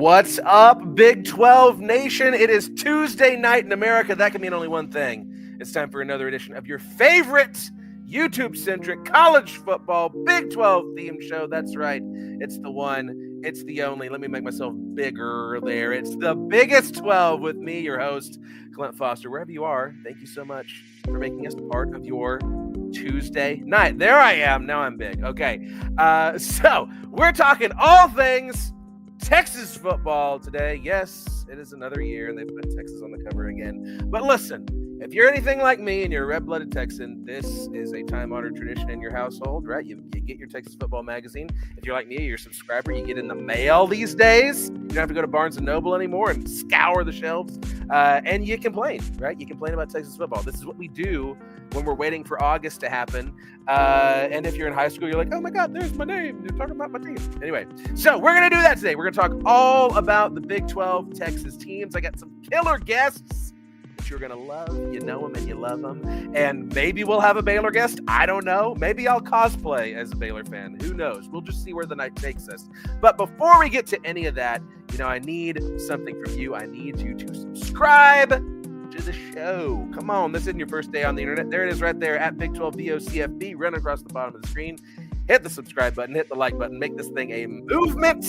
What's up, Big 12 Nation? It is Tuesday night in America. That can mean only one thing. It's time for another edition of your favorite YouTube-centric college football Big 12 themed show. That's right. It's the one. It's the only. Let me make myself bigger there. It's the Biggest 12 with me, your host, Clint Foster. Wherever you are, thank you so much for making us part of your Tuesday night. There I am. Now I'm big. Okay. So we're talking all things Texas football today. Yes, it is another year, and they've put Texas on the cover again. But listen, if you're anything like me and you're a red-blooded Texan, this is a time-honored tradition in your household, right? You get your Texas football magazine. If you're like me, you're a subscriber, you get in the mail these days. You don't have to go to Barnes & Noble anymore and scour the shelves. And you complain, right? You complain about Texas football. This is what we do when we're waiting for August to happen. And if you're in high school, you're like, oh my God, there's my name. You're talking about my team. Anyway, so we're going to do that today. We're going to talk all about the Big 12 Texas teams. I got some killer guests that you're going to love. You know them and you love them. And maybe we'll have a Baylor guest. I don't know. Maybe I'll cosplay as a Baylor fan. Who knows? We'll just see where the night takes us. But before we get to any of that, I need something from you. I need you to subscribe to the show. Come on, this isn't your first day on the internet. There it is right there at Big 12 VOCFB. Run across the bottom of the screen. Hit the subscribe button. Hit the like button. Make this thing a movement.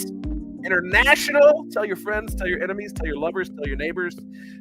International. Tell your friends. Tell your enemies. Tell your lovers. Tell your neighbors.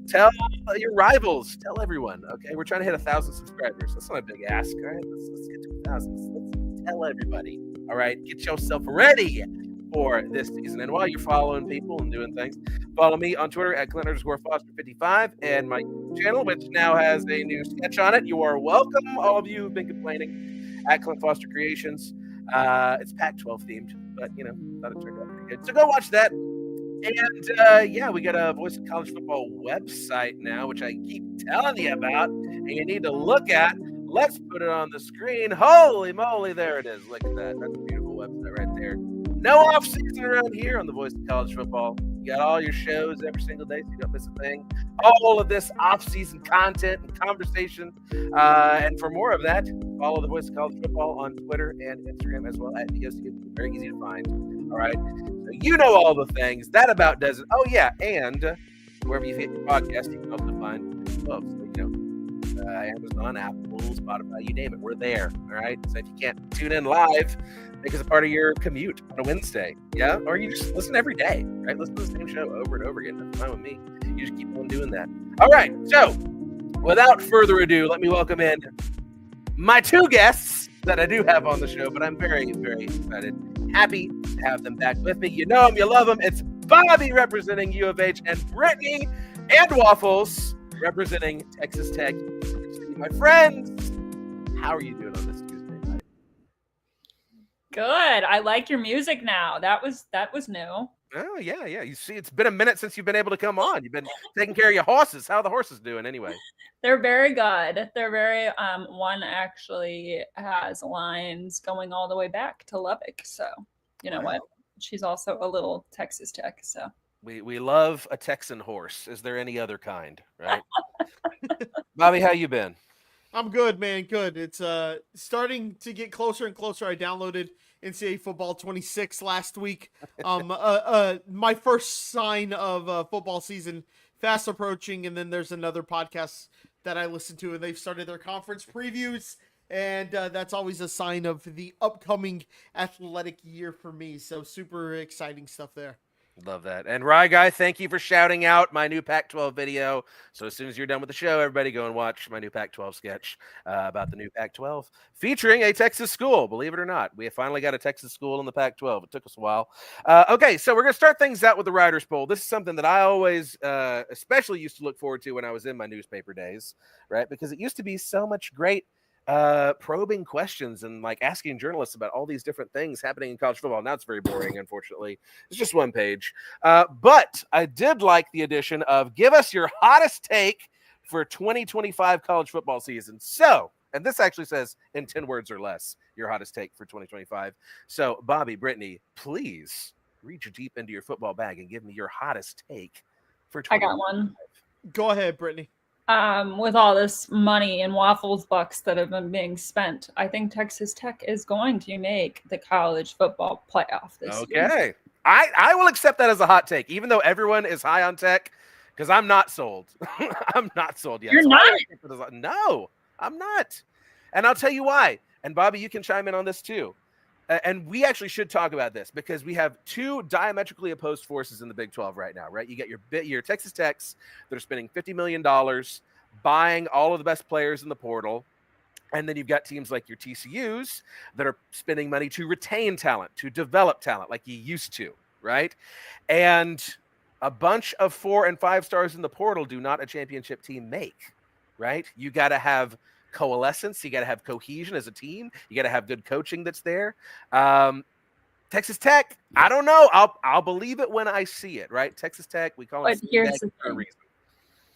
Tell your rivals. Tell everyone. Okay, we're trying to hit 1,000 subscribers. That's not a big ask. All right, let's get to 1,000. Let's tell everybody. All right, get yourself ready for this season. And while you're following people and doing things, follow me on Twitter at Clint_Foster55 and my channel, which now has a new sketch on it. You are welcome, all of you who've been complaining, at Clint Foster Creations. It's Pac-12 themed, but thought it turned out pretty good. So go watch that. And we got a Voice of College Football website now, which I keep telling you about, and you need to look at. Let's put it on the screen. Holy moly, there it is. Look at that. That's a beautiful website right there. No off season around here on the Voice of College Football. You got all your shows every single day, so you don't miss a thing. All of this off-season content and conversation. And for more of that, follow the Voice of College Football on Twitter and Instagram as well at DCTF. Very easy to find. All right. So you know all the things. That about does it. Oh, yeah. And wherever you hit your podcast, you can also find clubs. Amazon, Apple, Spotify, you name it. We're there. All right. So if you can't tune in live, make us a part of your commute on a Wednesday. Yeah. Or you just listen every day. Right. Listen to the same show over and over again. That's fine with me. You just keep on doing that. All right. So without further ado, let me welcome in my two guests that I do have on the show, but I'm very, very excited. Happy to have them back with me. You know them. You love them. It's Bobby representing U of H and Brittany and Waffles representing Texas Tech. My friends, how are you doing on this Tuesday night? Good. I like your music now. That was new. Oh, yeah. You see, it's been a minute since you've been able to come on. You've been taking care of your horses. How are the horses doing anyway? They're very good. They're very, one actually has lines going all the way back to Lubbock. So, you know what? She's also a little Texas Tech, so. We love a Texan horse. Is there any other kind, right? Bobby, how you been? I'm good, man. Good. It's starting to get closer and closer. I downloaded NCAA Football 26 last week. My first sign of football season fast approaching, and then there's another podcast that I listen to, and they've started their conference previews, and that's always a sign of the upcoming athletic year for me. So super exciting stuff there. Love that. And Rye Guy, thank you for shouting out my new Pac-12 video. So as soon as you're done with the show, everybody go and watch my new Pac-12 sketch about the new Pac-12 featuring a Texas school. Believe it or not, we have finally got a Texas school in the Pac-12. It took us a while. Okay, so we're going to start things out with the Writers' Poll. This is something that I always especially used to look forward to when I was in my newspaper days, right? Because it used to be so much great probing questions and like asking journalists about all these different things happening in college football. Now it's very boring, unfortunately. It's just one page. But I did like the addition of give us your hottest take for 2025 college football season. So, and this actually says in 10 words or less, your hottest take for 2025. So Bobby, Brittany, please reach deep into your football bag and give me your hottest take for 2025. I got one. Go ahead, Brittany. With all this money and Waffles bucks that have been being spent, I think Texas Tech is going to make the college football playoff this year. Okay. I will accept that as a hot take, even though everyone is high on Tech, because I'm not sold. I'm not sold yet. You're not? No, I'm not. And I'll tell you why. And Bobby, you can chime in on this too. And we actually should talk about this because we have two diametrically opposed forces in the Big 12 right now, right? You get your Texas Techs that are spending $50 million buying all of the best players in the portal. And then you've got teams like your TCUs that are spending money to retain talent, to develop talent like you used to, right? And a bunch of 4 and 5 stars in the portal do not a championship team make, right? You got to have coalescence. You got to have cohesion as a team. You got to have good coaching that's there. Texas Tech, I don't know. I'll believe it when I see it, right? Texas Tech, we call it. But here's the thing.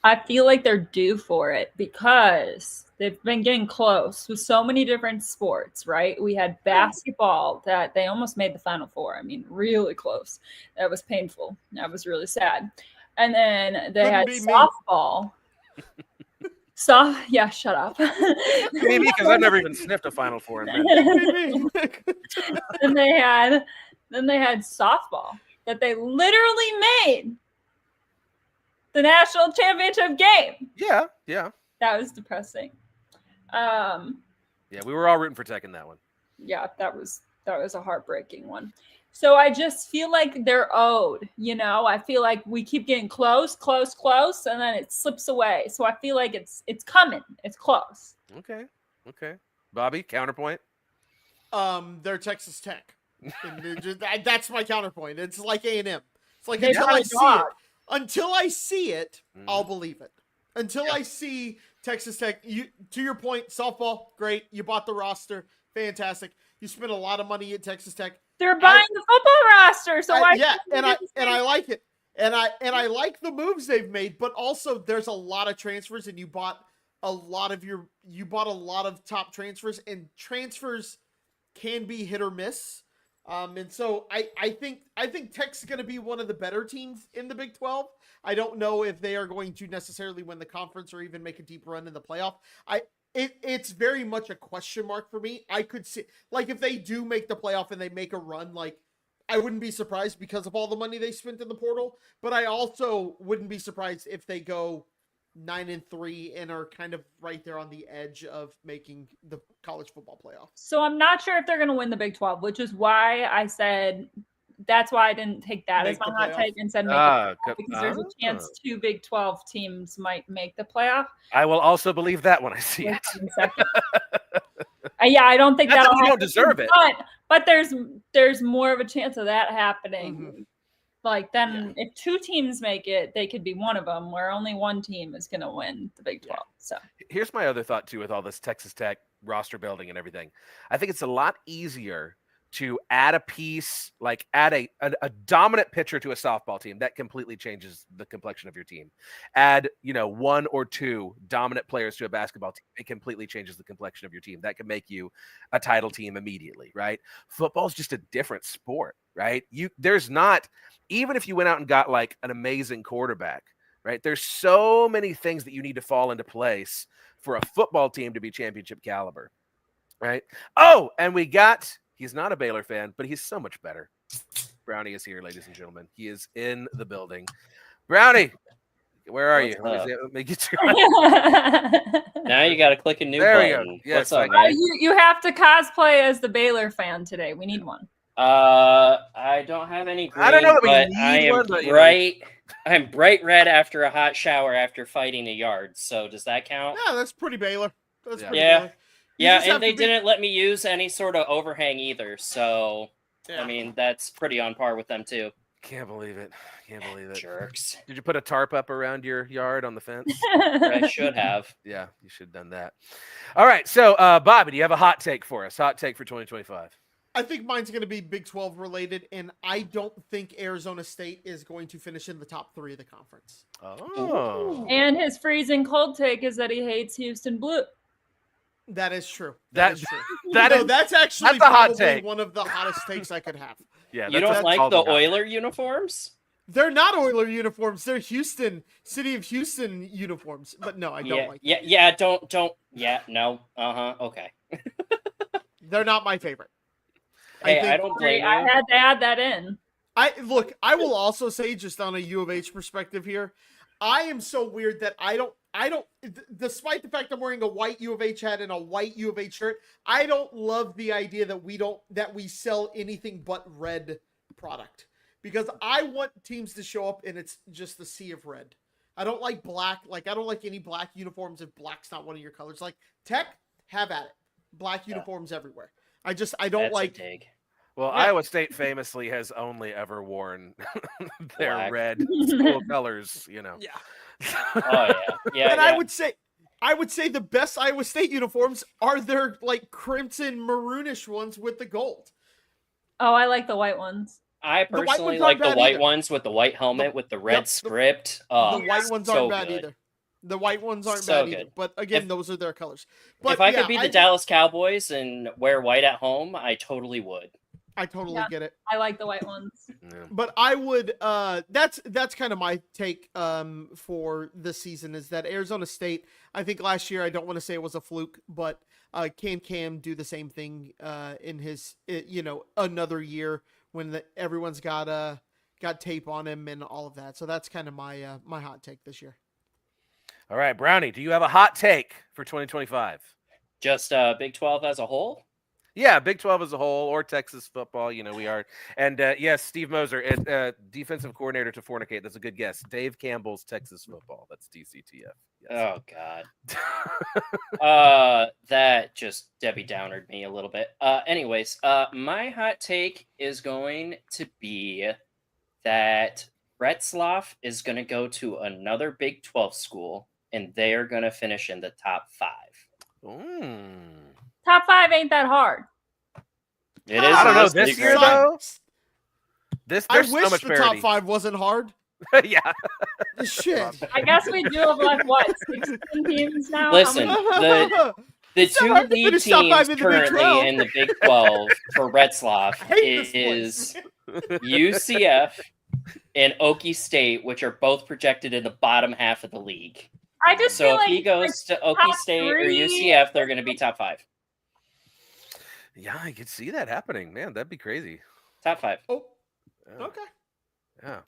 I feel like they're due for it because they've been getting close with so many different sports, right? We had basketball that they almost made the Final Four. I mean, really close. That was painful. That was really sad. And then they had softball. Yeah, shut up. Maybe because I've never even sniffed a Final Four. Then they had softball that they literally made the national championship game. Yeah. That was depressing. Yeah, we were all rooting for Tech in that one. Yeah, that was a heartbreaking one. So I just feel like they're owed, I feel like we keep getting close, and then it slips away. So I feel like it's coming. It's close. Okay. Bobby, counterpoint? They're Texas Tech. That's my counterpoint. It's like A&M. It's like until I see it, I'll believe it. Until I see Texas Tech, to your point, softball, great. You bought the roster, fantastic. You spent a lot of money at Texas Tech. They're buying the football roster, so I like it, and I like the moves they've made. But also, there's a lot of transfers, and you bought a lot of top transfers, and transfers can be hit or miss. And so I think Tech's going to be one of the better teams in the Big 12. I don't know if they are going to necessarily win the conference or even make a deep run in the playoff. It's very much a question mark for me. I could see, like, if they do make the playoff and they make a run, like, I wouldn't be surprised because of all the money they spent in the portal. But I also wouldn't be surprised if they go 9-3 and are kind of right there on the edge of making the college football playoff. So I'm not sure if they're going to win the Big 12, which is why I said that's why I didn't take that as my hot take and said make the playoff, because there's a chance 2 Big 12 teams might make the playoff. I will also believe that when I see it. Yeah, I don't think that we don't deserve it. But there's more of a chance of that happening. Mm-hmm. Like, then if 2 teams make it, they could be one of them, where only one team is going to win the Big 12. So here's my other thought too, with all this Texas Tech roster building and everything. I think it's a lot easier to add a piece, like add a dominant pitcher to a softball team. That completely changes the complexion of your team. Add, 1 or 2 dominant players to a basketball team. It completely changes the complexion of your team. That can make you a title team immediately, right? Football's just a different sport, right? There's not, even if you went out and got like an amazing quarterback, right? There's so many things that you need to fall into place for a football team to be championship caliber, right? Oh, and he's not a Baylor fan, but he's so much better. Brownie is here, ladies and gentlemen. He is in the building. Brownie, where are you? Now you got to click a new button. Yes, What's up, you have to cosplay as the Baylor fan today. We need one. I don't have any green, I don't know that but we I need am one, but, I'm bright red after a hot shower after fighting a yard. So does that count? Yeah, that's pretty Baylor. That's pretty Yeah. Baylor. Yeah, and they didn't let me use any sort of overhang either. So, I mean, that's pretty on par with them too. Can't believe it. Jerks. Did you put a tarp up around your yard on the fence? I should have. Yeah, you should have done that. All right. So, Bobby, do you have a hot take for us? Hot take for 2025? I think mine's going to be Big 12 related, and I don't think Arizona State is going to finish in the top 3 of the conference. Oh. And his freezing cold take is that he hates Houston Blue. That is true. That's true. that's actually a hot probably take. one of the hottest takes I could have. Yeah, you don't like the Oiler uniforms? They're not Oiler uniforms. They're City of Houston uniforms. But no, I don't like them. No. Okay. They're not my favorite. Hey, I don't blame you. I had to add that in. I will also say, just on a U of H perspective here, I am so weird that I don't, despite the fact I'm wearing a white U of H hat and a white U of H shirt, I don't love the idea that we sell anything but red product, because I want teams to show up and it's just the sea of red. I don't like black. Like, I don't like any black uniforms if black's not one of your colors. Like, Tech, have at it. Black uniforms everywhere. I don't That's like. a dig. Well, Yeah. Iowa State famously has only ever worn their Black. red school colors, you know. Yeah. Oh yeah, yeah. And yeah. I would say the best Iowa State uniforms are their like crimson maroonish ones with the gold. Oh, I like the white ones. I The white personally ones like aren't the bad white either. ones with the white helmet with the red Yep, script. The white ones so aren't bad good. either. The white ones aren't So bad either. good. But again, If- those are their colors. But If I yeah, could be the Dallas Cowboys and wear white at home, I totally would. I totally Yeah. get it. I like the white ones. Yeah. But I would that's kind of my take for this season, is that Arizona State, I think last year, I don't want to say it was a fluke, but can Cam do the same thing in his another year when everyone's got tape on him and all of that. So that's kind of my my hot take this year. All right, Brownie, do you have a hot take for 2025? Just Big 12 as a whole. Yeah, Big 12 as a whole, or Texas football. We are. And yes, Steve Moser, defensive coordinator to Fornicate. That's a good guess. Dave Campbell's Texas football. That's DCTF. Yes. Oh God. That just Debbie Downered me a little bit. Anyways, my hot take is going to be that Retzlaff is going to go to another Big 12 school, and they are going to finish in the top 5. Top 5 ain't that hard. It is. I don't know, in this league year, right now. though? There's I so wish much the parity. top 5 wasn't hard. Yeah. Shit. I guess we do have like what 16 teams now. How Listen, many- the It's not two hard to lead finish top teams 5 in the Big 12. currently in the Big 12 for Retzlaff I hate this is place. UCF and Okie State, which are both projected in the bottom half of the league. I just So feel if like he goes to Okie top State or 3 UCF, they're going to be top 5. Yeah, I could see that happening. Man, that'd be crazy. Top 5. Oh, Yeah. okay. Yeah.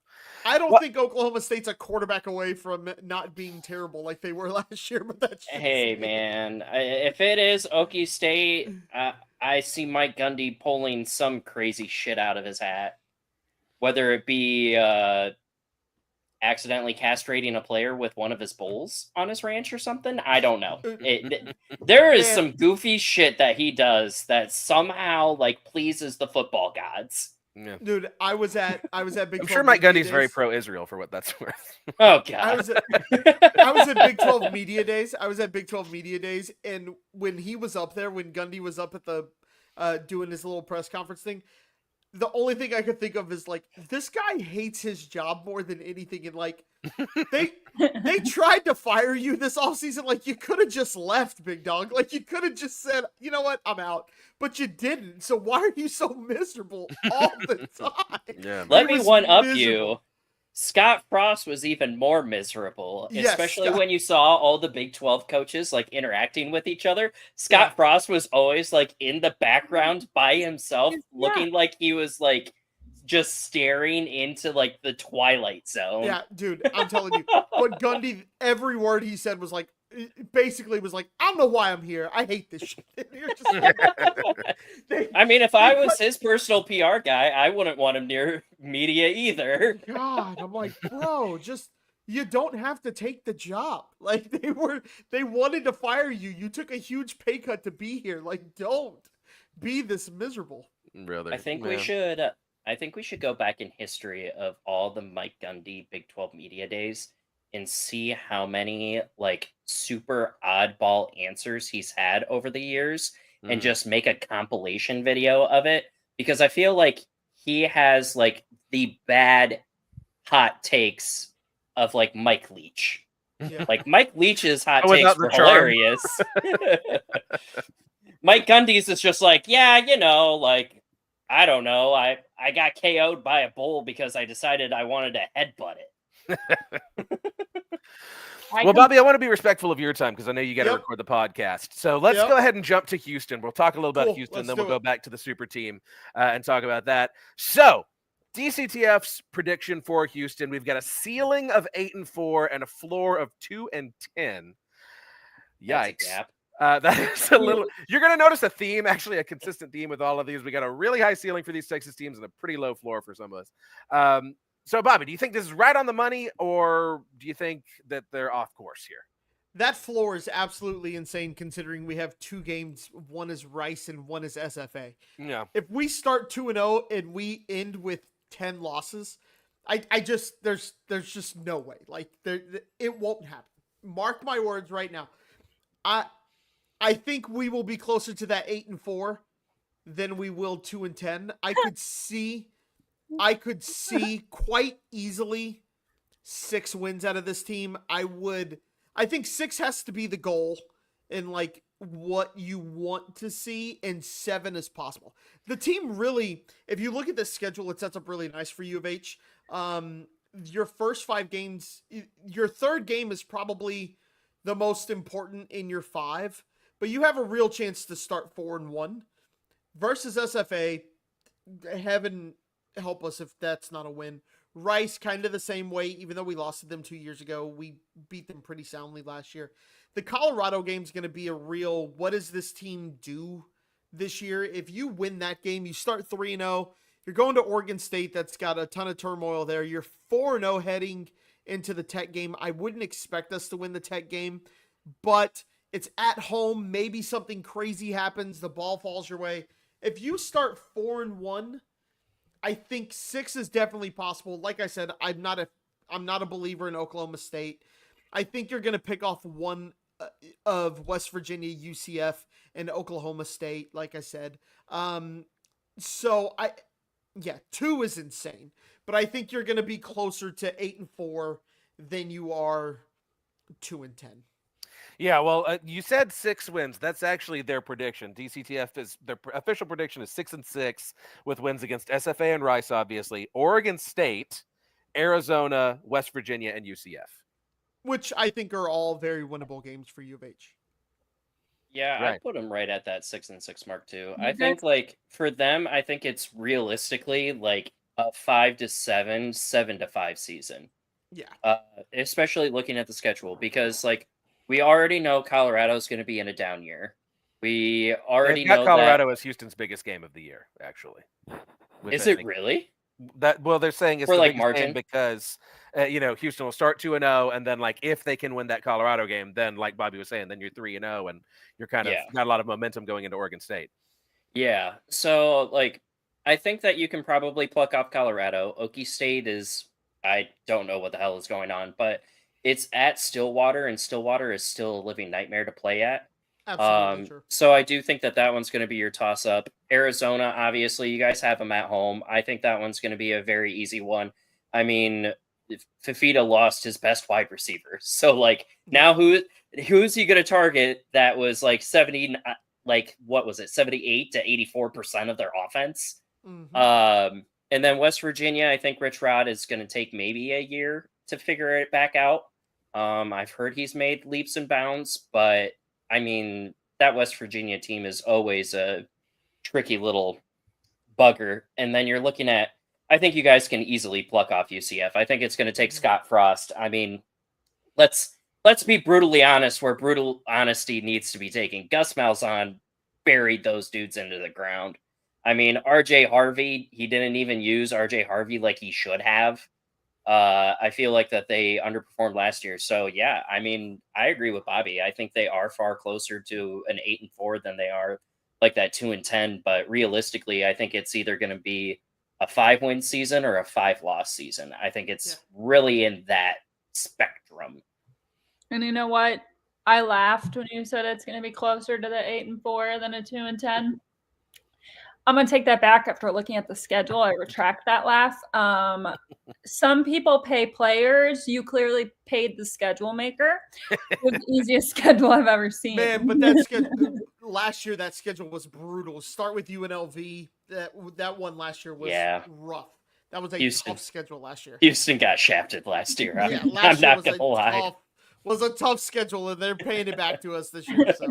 I don't What- think Oklahoma State's a quarterback away from not being terrible like they were last year, but that's just Hey, me. man. If it is Okie State, I see Mike Gundy pulling some crazy shit out of his hat. Whether it be accidentally castrating a player with one of his bulls on his ranch or something, I don't know. There is Man. some goofy shit that he does that somehow like pleases the football gods. Yeah. Dude, I was at Big 12 I'm sure Mike Media Gundy's very Days. pro-Israel for what that's worth. Oh I god. was at Big 12 Media Days. And when he was up there, when Gundy was up at the doing his little press conference thing, the only thing I could think of is like, this guy hates his job more than anything, and like they tried to fire you this offseason. Like, you could have just left, big dog. Like, you could have just said, you know what, I'm out. But you didn't. So why are you so miserable all the time? Yeah. Let He me was one up miserable. you. Scott Frost was even more miserable, Yes, especially Scott- when you saw all the Big 12 coaches like interacting with each other. Scott Frost was always like in the background by himself, Yeah. looking like he was like just staring into like the twilight zone. Yeah, dude, I'm telling you. But Gundy, every word he said was like, basically was like, I don't know why I'm here. I hate this shit. And you're just like, I mean, if I was his personal PR guy, I wouldn't want him near media either. God, I'm like, bro, just you don't have to take the job. Like they wanted to fire you. You took a huge pay cut to be here. Like, don't be this miserable. Really. I think Yeah. we should go back in history of all the Mike Gundy Big 12 media days and see how many like super oddball answers he's had over the years and Mhm. just make a compilation video of it, because I feel like he has like the bad hot takes of like Mike Leach. Yeah. Like Mike Leach's hot Oh, without takes the were charm. hilarious. Mike Gundy's is just like, yeah, like I don't know. I got KO'd by a bull because I decided I wanted to headbutt it. Well, Bobby, I want to be respectful of your time because I know you got to Yep. record the podcast. So let's Yep. go ahead and jump to Houston. We'll talk a little about Cool, Houston, let's then do we'll go it. back to the super team and talk about that. So DCTF's prediction for Houston, we've got a ceiling of 8-4 and a floor of 2-10. Yikes. That's a gap. That's a little. You're going to notice a theme, actually, a consistent theme with all of these. We got a really high ceiling for these Texas teams and a pretty low floor for some of us. So, Bobby, do you think this is right on the money, or do you think that they're off course here? That floor is absolutely insane considering we have 2 games. One is Rice and one is SFA. Yeah. If we start 2-0 and we end with 10 losses, I just there's just no way. Like it won't happen. Mark my words right now. I think we will be closer to that 8-4 than we will 2-10. I could see quite easily 6 wins out of this team. I think 6 has to be the goal in like what you want to see, and 7 is possible. The team really, if you look at this schedule, it sets up really nice for U of H. Your first 5 games, your third game is probably the most important in your 5, but you have a real chance to start 4-1 versus SFA. Heaven help us if that's not a win. Rice, kind of the same way, even though we lost to them 2 years ago. We beat them pretty soundly last year. The Colorado game is going to be a real, what does this team do this year? If you win that game, you start 3-0. You're going to Oregon State. That's got a ton of turmoil there. You're 4-0 heading into the Tech game. I wouldn't expect us to win the Tech game, but it's at home. Maybe something crazy happens. The ball falls your way. If you start 4-1, I think 6 is definitely possible. Like I said, I'm not a believer in Oklahoma State. I think you're going to pick off one of West Virginia, UCF, and Oklahoma State, like I said. So 2 is insane, but I think you're going to be closer to 8-4 than you are 2-10. Yeah, well, you said 6 wins. That's actually their prediction. DCTF is their official prediction is 6-6 with wins against SFA and Rice, obviously, Oregon State, Arizona, West Virginia, and UCF. Which I think are all very winnable games for U of H. Yeah, Right. I put them right at that 6-6 mark too. I think like for them, I think it's realistically like a 5-7, 7-5 season. Yeah. Especially looking at the schedule, because like we already know Colorado's going to be in a down year. We already They've got know Colorado as Houston's biggest game of the year, actually. Is it really? They're saying it's For the like biggest margin game because Houston will start 2-0, and then like if they can win that Colorado game, then like Bobby was saying, then you're 3-0, and you're kind of got a lot of momentum going into Oregon State. Yeah. So like I think that you can probably pluck off Colorado. Okie State is, I don't know what the hell is going on, but it's at Stillwater, and Stillwater is still a living nightmare to play at. Absolutely true. So I do think that one's going to be your toss-up. Arizona, obviously, you guys have them at home. I think that one's going to be a very easy one. I mean, Fafita lost his best wide receiver, so like now who's he going to target? That was like 78 to 84% of their offense. Mm-hmm. And then West Virginia, I think Rich Rod is going to take maybe a year to figure it back out. I've heard he's made leaps and bounds, but I mean, that West Virginia team is always a tricky little bugger. And then you're looking at, I think you guys can easily pluck off UCF. I think it's going to take Scott Frost. I mean, let's be brutally honest where brutal honesty needs to be taken. Gus Malzahn buried those dudes into the ground. I mean, RJ Harvey, he didn't even use RJ Harvey like he should have. I feel like that they underperformed last year. So yeah, I mean, I agree with Bobby. I think they are far closer to an 8-4 than they are like that 2-10. But realistically, I think it's either going to be a 5-win season or a 5-loss season. I think it's really in that spectrum. And you know what? I laughed when you said it's going to be closer to the 8-4 than a 2-10. I'm going to take that back after looking at the schedule. I retract that laugh. Some people pay players. You clearly paid the schedule maker. It was the easiest schedule I've ever seen. Man, but that schedule last year, that schedule was brutal. Start with UNLV. That one last year was rough. That was a tough schedule last year. Houston got shafted last year. Last I'm year not going to lie. was a tough schedule, and they're paying it back to us this year. So.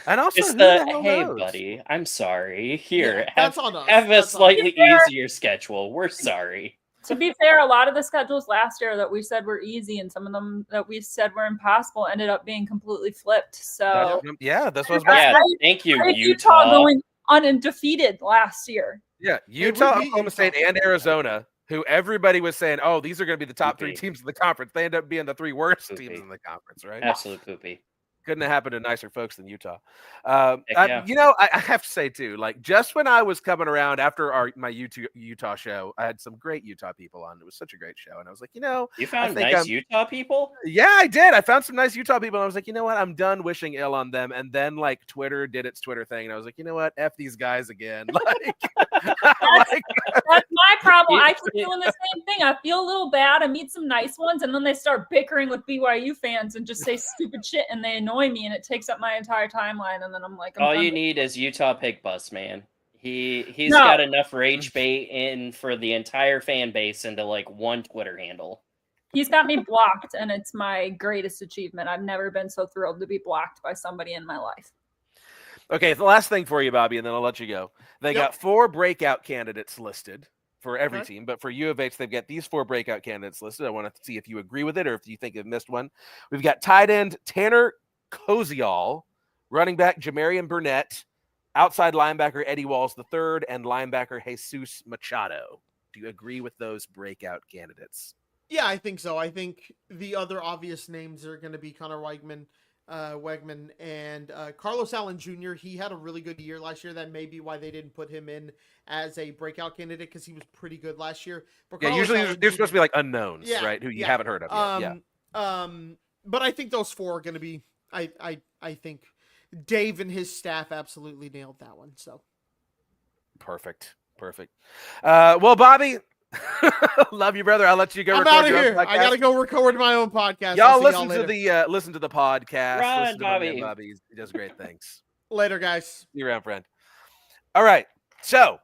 And also, It's who the the hell hey, knows? buddy. I'm sorry. Here, Yeah, that's on us. have a That's on us. slightly easier schedule. We're sorry. To be fair, a lot of the schedules last year that we said were easy and some of them that we said were impossible ended up being completely flipped. So Yeah, that's what I was about to Yeah, say. thank you, I had Utah. going undefeated last year. Yeah, Utah, beat Oklahoma State, Utah. and Arizona, who everybody was saying, oh, these are going to be the top three Poopy. teams in the conference. They end up being the 3 worst Poopy. teams in the conference, right? Absolute poopy. Couldn't have happened to nicer folks than Utah. Yeah. You know, I have to say too, like just when I was coming around after my Utah show, I had some great Utah people on. It was such a great show, and I was like, you know, You found think nice Utah people? yeah, I did. I found some nice Utah people, and I was like, you know what, I'm done wishing ill on them. And then like Twitter did its Twitter thing, and I was like, you know what, f these guys again. Like, That's my problem. I keep doing the same thing. I feel a little bad. I meet some nice ones, and then they start bickering with BYU fans and just say stupid shit, and they annoy me, and it takes up my entire timeline. And then I'm like, All you need is Utah Pig Bus, man. He's No. got enough rage bait in for the entire fan base into like one Twitter handle. He's got me blocked, and it's my greatest achievement. I've never been so thrilled to be blocked by somebody in my life. okay, the last thing for you, Bobby, and then I'll let you go. They got 4 breakout candidates listed for every Okay. team, but for U of H, they've got these 4 breakout candidates listed. I want to see if you agree with it or if you think they've missed one. We've got tight end Tanner Koziol, running back Jamarian Burnett, outside linebacker Eddie Walls III, and linebacker Jesus Machado. Do you agree with those breakout candidates? Yeah, I think so. I think the other obvious names are going to be Connor Wegman, and Carlos Allen Jr. He had a really good year last year. That may be why they didn't put him in as a breakout candidate because he was pretty good last year. But Yeah, Carlos usually Allen they're Jr. supposed to be like unknowns, Yeah, right? Who you yeah. haven't heard of yet. Yeah. But I think those 4 are going to be. I think Dave and his staff absolutely nailed that one. So Perfect. Well, Bobby, love you, brother. I'll let you go. I'm out of here. I got to go record my own podcast. Y'all I'll see listen to the podcast. Run, Listen to my man Bobby. Bobby. He does great things. later, guys. See you around, friend. All right. So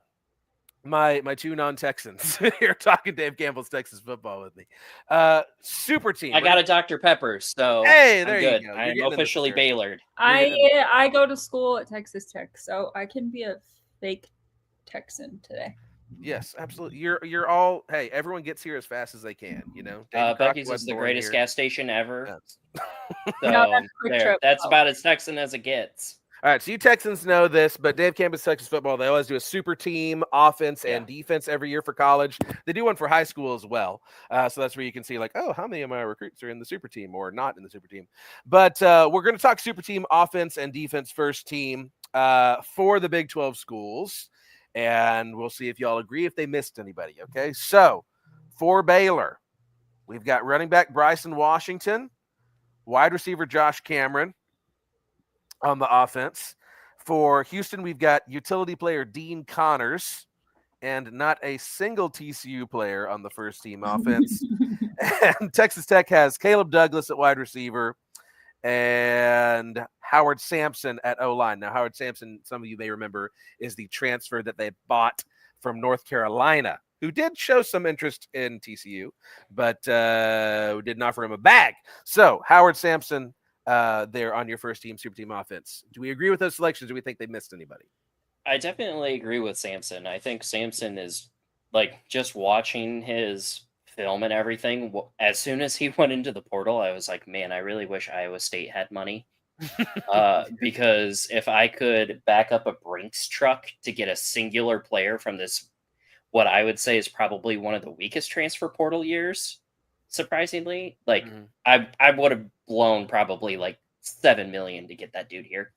my 2 non-Texans here talking Dave Campbell's Texas football with me. Super team. I got a Dr. Pepper, so Hey, there I'm you good. go. You're I'm getting in the officially spirit. Baylored. I go to school at Texas Tech, so I can be a fake Texan today. Yes, absolutely. You're all. Hey, everyone gets here as fast as they can. You know, David Crockett Bucky's is wasn't the born greatest here. gas station ever. Yes. So No, that's Quick there. Trip. That's about as Texan as it gets. All right, so you Texans know this, but Dave Campbell's Texas football, they always do a super team offense and defense every year for college. They do one for high school as well. So that's where you can see like, oh, how many of my recruits are in the super team or not in the super team. But we're going to talk super team offense and defense first team for the Big 12 schools. And we'll see if y'all agree if they missed anybody, okay? So for Baylor, we've got running back Bryson Washington, wide receiver Josh Cameron on the offense. For Houston, we've got utility player Dean Connors and not a single TCU player on the first team offense. And Texas Tech has Caleb Douglas at wide receiver and Howard Sampson at O-line. Now, Howard Sampson, some of you may remember, is the transfer that they bought from North Carolina, who did show some interest in TCU, but didn't offer him a bag. So, Howard Sampson there on your first team, super team offense. Do we agree with those selections? Do we think they missed anybody? I definitely agree with Sampson. I think Sampson is like just watching his film and everything. As soon as he went into the portal, I was like, man, I really wish Iowa State had money. Because if I could back up a Brinks truck to get a singular player from this, what I would say is probably one of the weakest transfer portal years, surprisingly, like I would have blown probably like $7 million to get that dude here.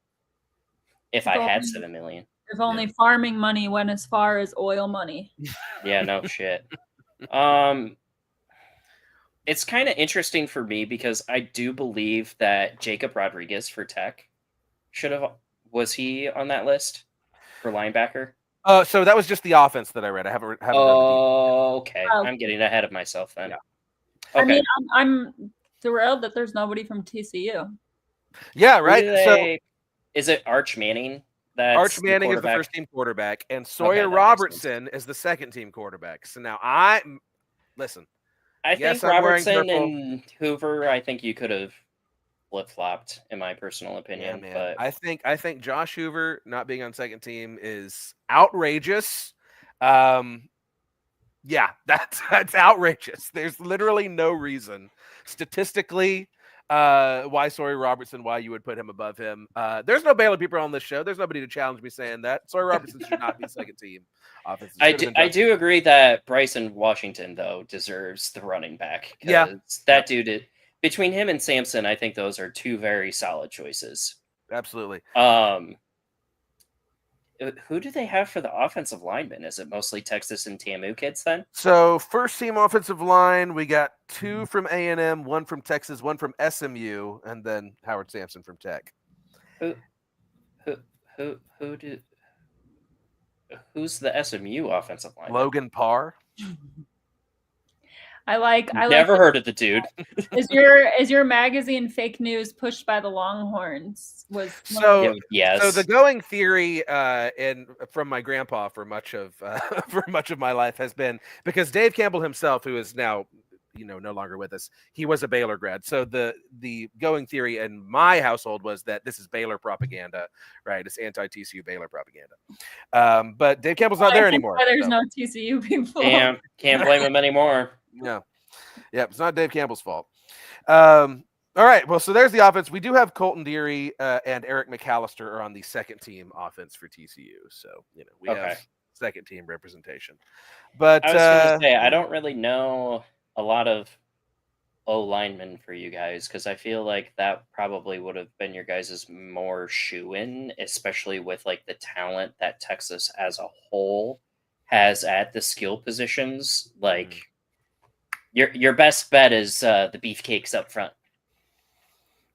If I had $7 million. If only farming money went as far as oil money. Yeah, no shit. It's kind of interesting for me because I do believe that Jacob Rodriguez for Tech was he on that list for linebacker? So that was just the offense that I read. I haven't done the okay. I'm getting ahead of myself then. Yeah. Okay. I mean, I'm thrilled that there's nobody from TCU. Yeah, right. So is it Arch Manning? That's Arch Manning is the first team quarterback, and Sawyer that makes Robertson is the second team quarterback. So now listen, I Yes, think I'm wearing Robertson purple. and Hoover, I think you could have flip-flopped, in my personal Yeah, opinion. man. But I think Josh Hoover not being on second team is outrageous. Yeah, that's outrageous. There's literally no reason statistically why Sawyer Robertson, why you would put him above him. There's no Baylor people on this show. There's nobody to challenge me saying that. Sawyer Robertson should not be second team offensive. I do agree that Bryson Washington, though, deserves the running back. Yeah. Because that dude, between him and Sampson, I think those are two very solid choices. Absolutely. Who do they have for the offensive linemen? Is it mostly Texas and TAMU kids then? So first team offensive line, we got 2 from A&M, 1 from Texas, 1 from SMU, and then Howard Sampson from Tech. Who's the SMU offensive line? Logan Parr. I like. Never heard of the dude. Is your magazine fake news pushed by the Longhorns? Yes. So the going theory, and from my grandpa for much of for much of my life has been because Dave Campbell himself, who is now no longer with us, he was a Baylor grad. So the going theory in my household was that this is Baylor propaganda, right? It's anti-TCU Baylor propaganda. But Dave Campbell's not there anymore. There's no TCU people. Damn, can't blame him anymore. Yeah. It's not Dave Campbell's fault. All right. Well, so there's the offense. We do have Colton Deary and Eric McAllister are on the second team offense for TCU. So, we have second team representation. But I was going to say, I don't really know a lot of O linemen for you guys because I feel like that probably would have been your guys' more shoe-in, especially with like the talent that Texas as a whole has at the skill positions. Like, your best bet is the beefcakes up front.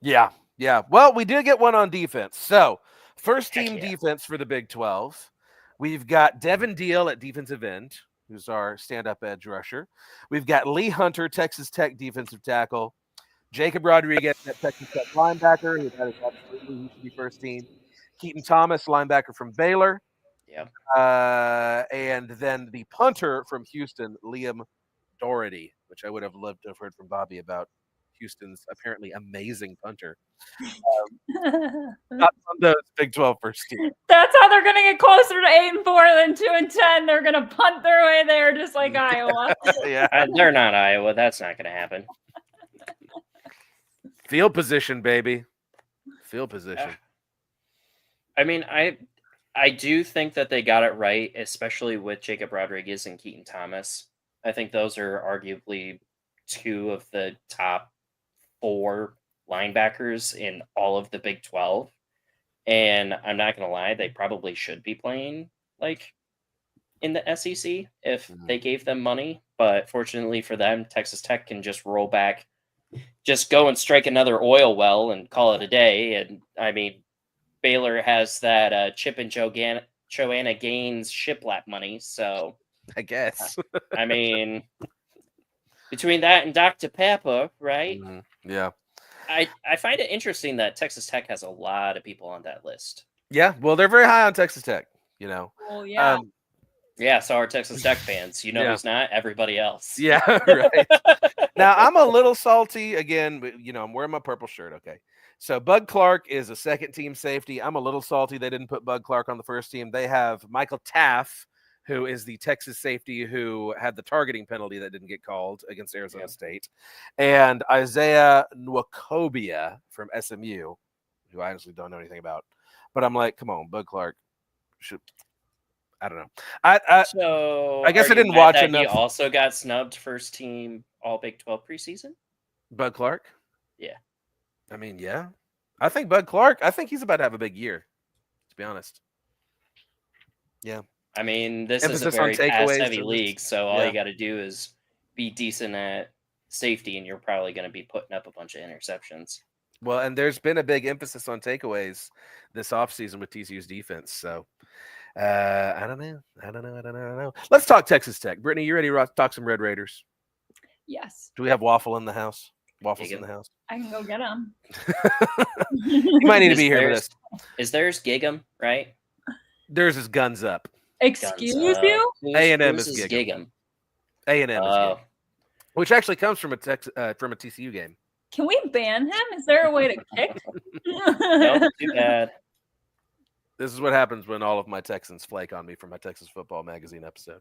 Yeah. Well, we did get one on defense. So, first team yeah. defense for the Big 12. We've got Devin Deal at defensive end, who's our stand-up edge rusher. We've got Lee Hunter, Texas Tech defensive tackle. Jacob Rodriguez at Texas Tech linebacker. That is absolutely he should be first team. Keaton Thomas, linebacker from Baylor. Yeah. And then the punter from Houston, Liam Doherty, which I would have loved to have heard from Bobby about Houston's apparently amazing punter. Not on those Big 12 first team. That's how they're going to get closer to 8-4 than 2-10. They're going to punt their way there, just like Iowa. Yeah, they're not Iowa. That's not going to happen. Field position, baby. Field position. I mean, I do think that they got it right, especially with Jacob Rodriguez and Keaton Thomas. I think those are arguably 2 of the top 4 linebackers in all of the Big 12. And I'm not going to lie, they probably should be playing like in the SEC if they gave them money. But fortunately for them, Texas Tech can just roll back, just go and strike another oil well and call it a day. And I mean, Baylor has that Chip and Joanna Gaines shiplap money. So I guess. I mean, between that and Dr. Pepper, right? Mm-hmm. Yeah. I find it interesting that Texas Tech has a lot of people on that list. Yeah, well, they're very high on Texas Tech, Well, yeah. Yeah, so are Texas Tech fans. Who's not? Everybody else. Yeah, right. Now, I'm a little salty. Again, I'm wearing my purple shirt, okay? So Bud Clark is a second-team safety. I'm a little salty they didn't put Bud Clark on the first team. They have Michael Taff, who is the Texas safety who had the targeting penalty that didn't get called against Arizona State, and Isaiah Nwokobia from SMU, who I honestly don't know anything about. But I'm like, come on, Bud Clark should. I don't know. I guess I didn't watch enough. He also got snubbed first team All Big 12 preseason. Bud Clark? Yeah. I mean, yeah. I think Bud Clark. I think he's about to have a big year. To be honest. Yeah. I mean, this is a very pass-heavy league, so all you got to do is be decent at safety, and you're probably going to be putting up a bunch of interceptions. Well, and there's been a big emphasis on takeaways this offseason with TCU's defense, so I don't know. Let's talk Texas Tech. Brittany, you ready to talk some Red Raiders? Yes. Do we have Waffle in the house? Waffles in the house? I can go get them. You might need to be here for this. Is theirs Gig'em, right? Theirs is Guns Up. Excuse you? A&M is Gig'em. A&M is Gig'em. which actually comes from a TCU game. Can we ban him? Is there a way to game? Can we ban him? Is there a way to kick? Nope, too bad. This is what happens when all of my Texans flake on me from my Texas Football Magazine episode.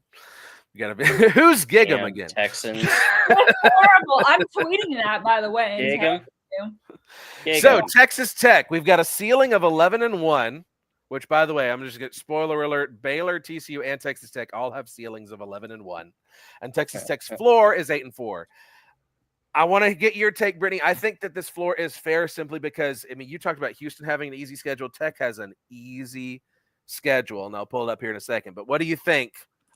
You gotta be who's gig 'em again? Texans. That's horrible. I'm tweeting that, by the way. Gig 'em. So Texas Tech, we've got a ceiling of 11-1, which, by the way, I'm just going to spoiler alert: Baylor, TCU, and Texas Tech all have ceilings of 11-1, and Texas Tech's floor is 8-4. I want to get your take, Brittany. I think that this floor is fair simply because, I mean, you talked about Houston having an easy schedule. Tech has an easy schedule, and I'll pull it up here in a second. But what do you think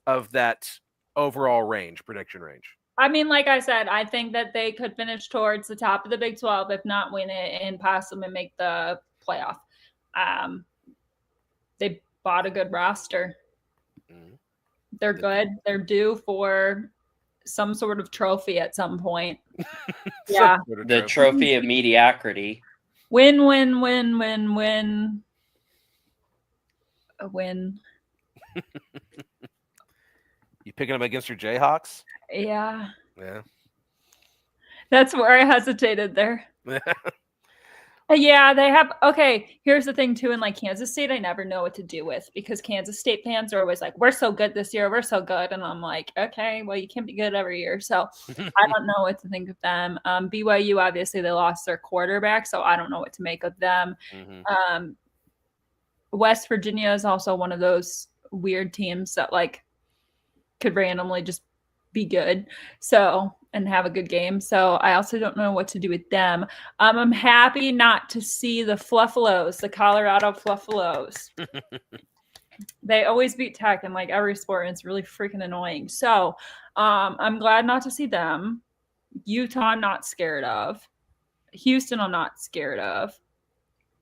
of that overall prediction range? I mean, like I said, I think that they could finish towards the top of the Big 12, if not win it, and possibly make the playoff. They bought a good roster. Mm-hmm. They're good. They're due for some sort of trophy at some point. Yeah. The trophy of mediocrity. Win. A win. You picking them against your Jayhawks? Yeah. Yeah. That's where I hesitated there. Yeah, they have. Okay, here's the thing, too. In like Kansas State, I never know what to do with, because Kansas State fans are always like, we're so good this year. We're so good. And I'm like, okay, well, you can't be good every year. So I don't know what to think of them. BYU, obviously, they lost their quarterback, so I don't know what to make of them. Mm-hmm. West Virginia is also one of those weird teams that like could randomly just be good. So, and have a good game. So I also don't know what to do with them. I'm happy not to see the Fluffalos, the Colorado Fluffalos. They always beat Tech in like every sport, and it's really freaking annoying. So I'm glad not to see them. Utah, I'm not scared of. Houston, I'm not scared of.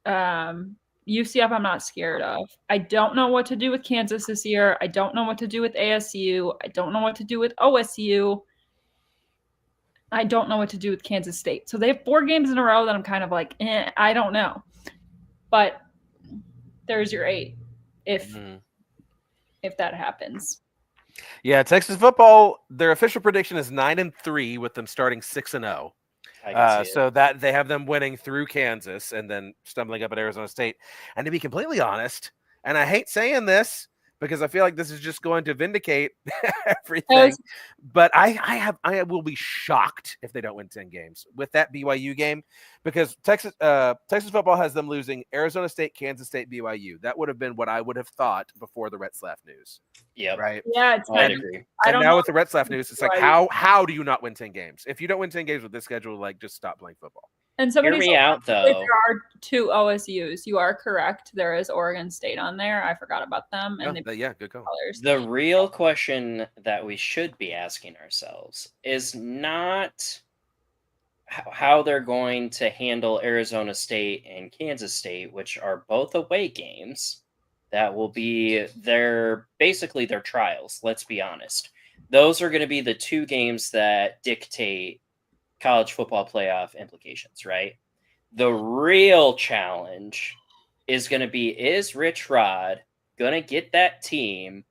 UCF, I'm not scared of. I don't know what to do with Kansas this year. I don't know what to do with ASU. I don't know what to do with OSU. I don't know what to do with Kansas State. So they have 4 games in a row that I'm kind of like, I don't know. But there's your 8 if that happens. Yeah, Texas football, their official prediction is 9-3 with them starting 6-0. So that they have them winning through Kansas and then stumbling up at Arizona State. And to be completely honest, and I hate saying this because I feel like this is just going to vindicate everything, but I will be shocked if they don't win 10 games with that BYU game, because Texas football has them losing Arizona State, Kansas State, BYU. That would have been what I would have thought before the Retzlaff news. Yeah. Right. Yeah, it's I agree. And now with the Retzlaff news, it's like, how do you not win 10 games? If you don't win 10 games with this schedule, like, just stop playing football. And somebody hear me out, though. There are 2 OSUs. You are correct. There is Oregon State on there. I forgot about them. And good call. The real question that we should be asking ourselves is not how they're going to handle Arizona State and Kansas State, which are both away games. That will be basically their trials. Let's be honest. Those are going to be the 2 games that dictate college football playoff implications, right? The real challenge is going to be, is Rich Rod going to get that team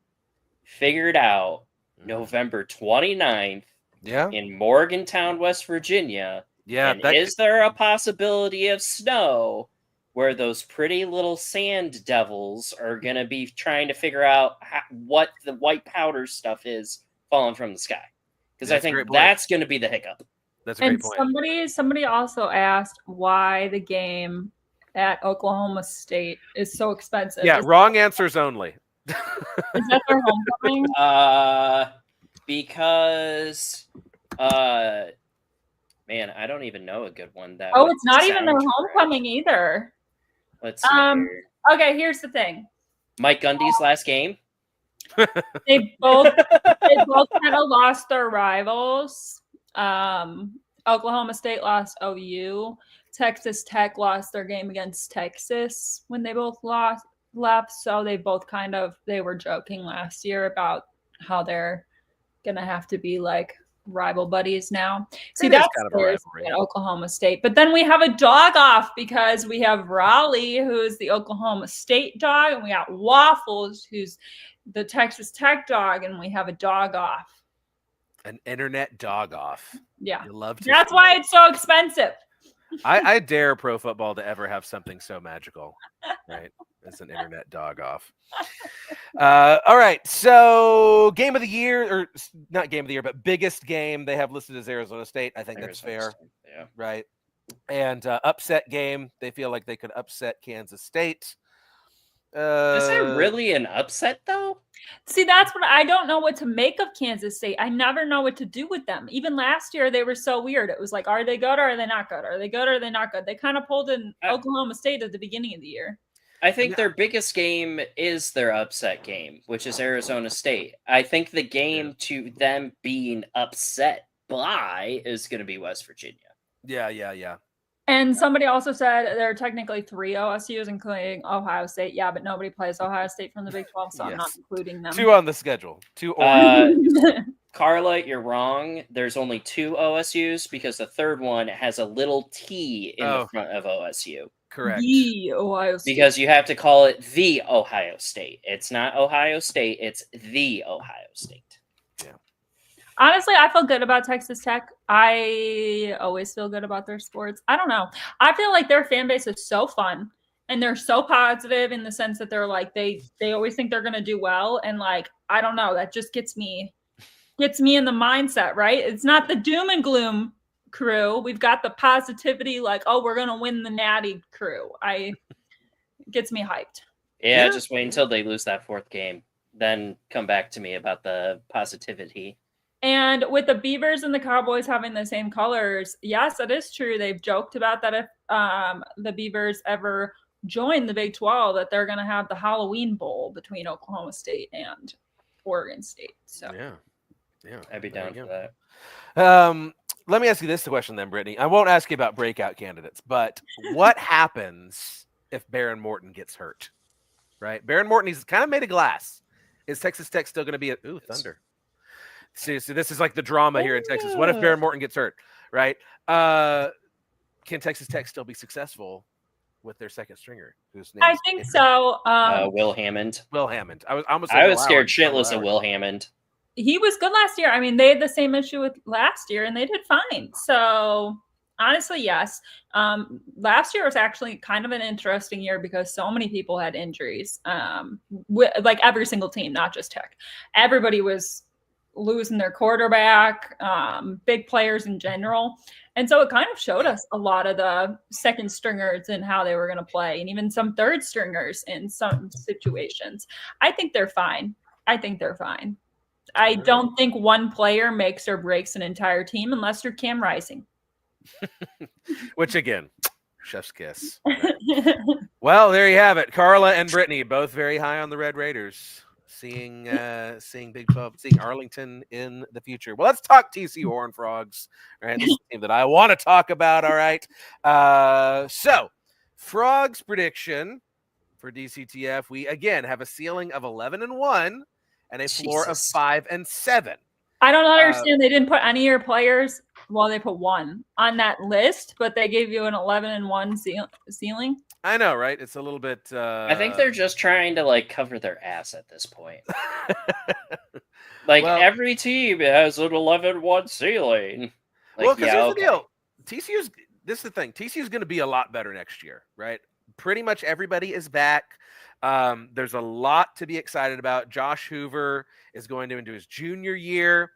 figured out November 29th in Morgantown, West Virginia? Yeah. And is there a possibility of snow where those pretty little sand devils are going to be trying to figure out what the white powder stuff is falling from the sky? Because I think that's going to be the hiccup. That's a great point. Somebody also asked why the game at Oklahoma State is so expensive. Yeah, wrong answers only. Is that their homecoming? Because man, I don't even know a good one. It's not even their homecoming either. Let's see here. Okay, here's the thing. Mike Gundy's last game. They both kind of lost their rivals. Oklahoma State lost OU. Texas Tech lost their game against Texas when they both left. So they both they were joking last year about how they're gonna have to be like rival buddies now. See, that's kind of a rivalry at Oklahoma State. But then we have a dog off because we have Raleigh, who's the Oklahoma State dog, and we got Waffles, who's the Texas Tech dog, and we have a dog off. An internet dog off. Yeah. You love to That's see why it. it's so expensive. I dare pro football to ever have something so magical, right? It's an internet dog off. All right. So game of the year, or not game of the year, but biggest game they have listed as Arizona State. I think that's fair. Yeah. Right. And upset game. They feel like they could upset Kansas State. Is it really an upset though? See, that's what I don't know what to make of Kansas State. I never know what to do with them. Even last year, they were so weird. It was like, are they good or are they not good? Are they good or are they not good? They kind of pulled in Oklahoma State at the beginning of the year. I think their biggest game is their upset game, which is Arizona State. I think the game to them being upset by is going to be West Virginia. Yeah. And somebody also said there are technically 3 OSUs, including Ohio State. Yeah, but nobody plays Ohio State from the Big 12, so I'm not including them. 2 on the schedule. 2 Carla, you're wrong. There's only 2 OSUs because the third one has a little T in the front of OSU. Correct. The Ohio State. Because you have to call it the Ohio State. It's not Ohio State, it's the Ohio State. Yeah. Honestly, I feel good about Texas Tech. I always feel good about their sports. I don't know. I feel like their fan base is so fun and they're so positive in the sense that they're like they always think they're going to do well, and like I don't know, that just gets me in the mindset, right? It's not the doom and gloom crew. We've got the positivity, like, oh, we're going to win the natty crew. It gets me hyped. Yeah, just wait until they lose that 4th game. Then come back to me about the positivity. And with the Beavers and the Cowboys having the same colors, yes, that is true. They've joked about that if the Beavers ever join the Big 12, that they're going to have the Halloween Bowl between Oklahoma State and Oregon State. So yeah, I'd be down for that. Let me ask you this question then, Brittany. I won't ask you about breakout candidates, but what happens if Baron Morton gets hurt? Right, Baron Morton, he's kind of made of glass. Is Texas Tech still going to be a thunder? See, this is like the drama here in Texas. What if Baron Morton gets hurt? Right? Can Texas Tech still be successful with their second stringer? Whose name? I think so. Will Hammond. Will Hammond. I was scared shitless of Will Hammond. He was good last year. I mean, they had the same issue with last year, and they did fine. So honestly, yes. Last year was actually kind of an interesting year because so many people had injuries. Like every single team, not just Tech. Everybody was losing their quarterback, big players in general. And so it kind of showed us a lot of the second stringers and how they were going to play, and even some third stringers in some situations. I think they're fine. I don't think one player makes or breaks an entire team unless you're Cam Rising. Which, again, chef's kiss. Right? Well, there you have it. Carla and Brittany, both very high on the Red Raiders. Seeing Big 12, seeing Arlington in the future. Well, let's talk TCU Horned Frogs. All right, this is the team that I want to talk about. All right. So, Frogs prediction for DCTF. We again have a ceiling of 11-1 and a floor of 5-7. I don't understand. They didn't put any of your players. Well, they put one on that list, but they gave you an 11-1 ceiling. I know, right? It's a little bit. I think they're just trying to cover their ass at this point. Every team has an 11-1 ceiling. Because here's the deal. This is the thing. TCU's going to be a lot better next year, right? Pretty much everybody is back. There's a lot to be excited about. Josh Hoover is going into his junior year.